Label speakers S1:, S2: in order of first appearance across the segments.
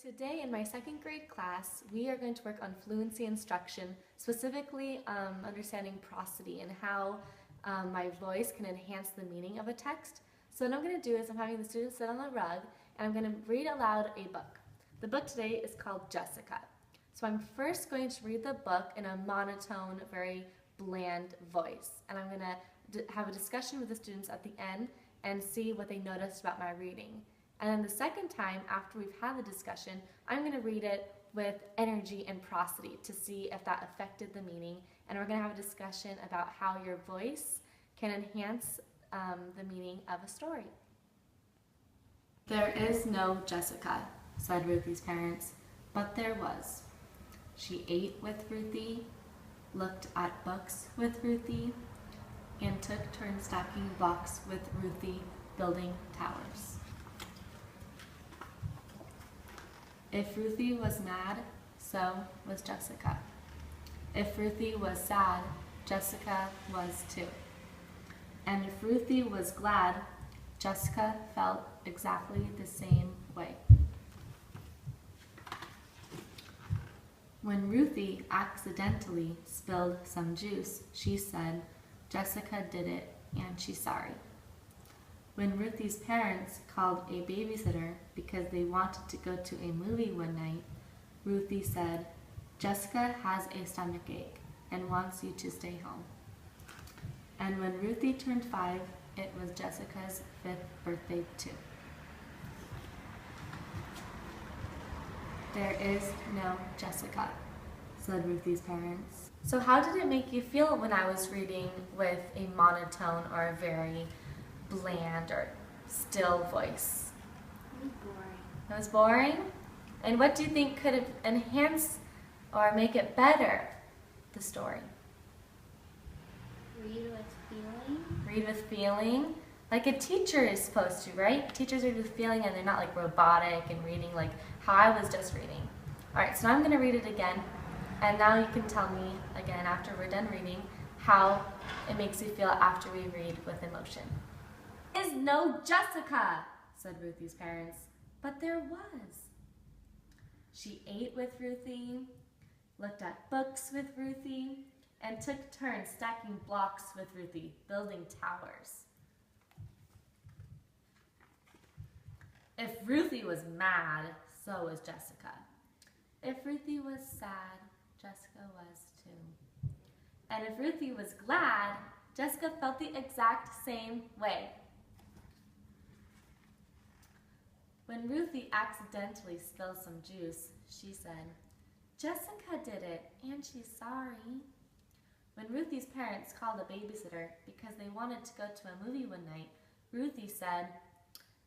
S1: Today in my second grade class, we are going to work on fluency instruction, specifically understanding prosody and how my voice can enhance the meaning of a text. So what I'm going to do is I'm having the students sit on the rug and I'm going to read aloud a book. The book today is called Jessica. So I'm first going to read the book in a monotone, very bland voice. And I'm going to have a discussion with the students at the end and see what they noticed about my reading. And then the second time, after we've had the discussion, I'm going to read it with energy and prosody to see if that affected the meaning. And we're going to have a discussion about how your voice can enhance the meaning of a story. There is no Jessica, said Ruthie's parents, but there was. She ate with Ruthie, looked at books with Ruthie, and took turns stacking blocks with Ruthie, building towers. If Ruthie was mad, so was Jessica. If Ruthie was sad, Jessica was too. And if Ruthie was glad, Jessica felt exactly the same way. When Ruthie accidentally spilled some juice, she said, Jessica did it and she's sorry. When Ruthie's parents called a babysitter because they wanted to go to a movie one night, Ruthie said, Jessica has a stomachache and wants you to stay home. And when Ruthie turned 5, it was Jessica's 5th birthday too. There is no Jessica, said Ruthie's parents. So how did it make you feel when I was reading with a monotone or a very bland or still voice?
S2: It was boring.
S1: It was boring? And what do you think could enhance or make it better, the story?
S2: Read with feeling.
S1: Read with feeling? Like a teacher is supposed to, right? Teachers read with feeling and they're not like robotic and reading like how I was just reading. Alright, so now I'm going to read it again. And now you can tell me again after we're done reading how it makes you feel after we read with emotion. Is no Jessica, said Ruthie's parents, but there was. She ate with Ruthie, looked at books with Ruthie, and took turns stacking blocks with Ruthie, building towers. If Ruthie was mad, so was Jessica. If Ruthie was sad, Jessica was too. And if Ruthie was glad, Jessica felt the exact same way. When Ruthie accidentally spilled some juice, she said, Jessica did it, and she's sorry. When Ruthie's parents called a babysitter because they wanted to go to a movie one night, Ruthie said,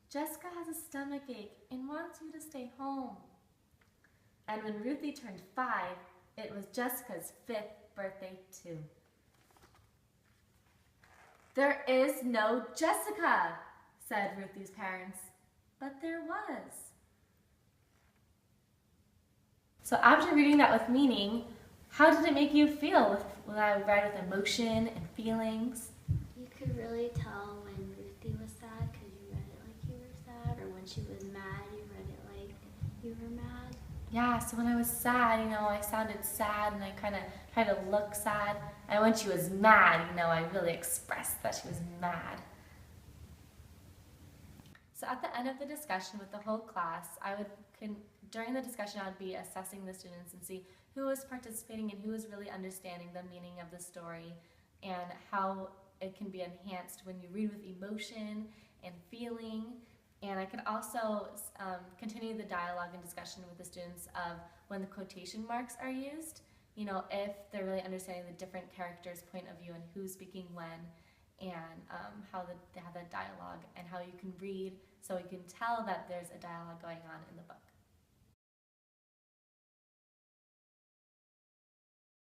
S1: Jessica has a stomachache and wants you to stay home. And when Ruthie turned 5, it was Jessica's 5th birthday too. There is no Jessica, said Ruthie's parents. But there was. So after reading that with meaning, how did it make you feel when I read with emotion and feelings?
S2: You could really tell when Ruthie was sad because you read it like you were sad, or when she was mad, you read it like you were mad.
S1: Yeah, so when I was sad, I sounded sad and I kind of tried to look sad. And when she was mad, I really expressed that she was mad. So at the end of the discussion with the whole class, during the discussion I would be assessing the students and see who was participating and who was really understanding the meaning of the story and how it can be enhanced when you read with emotion and feeling. And I could also continue the dialogue and discussion with the students of when the quotation marks are used, if they're really understanding the different characters' point of view and who's speaking when, and how they have that dialogue and how you can read so you can tell that there's a dialogue going on in the book.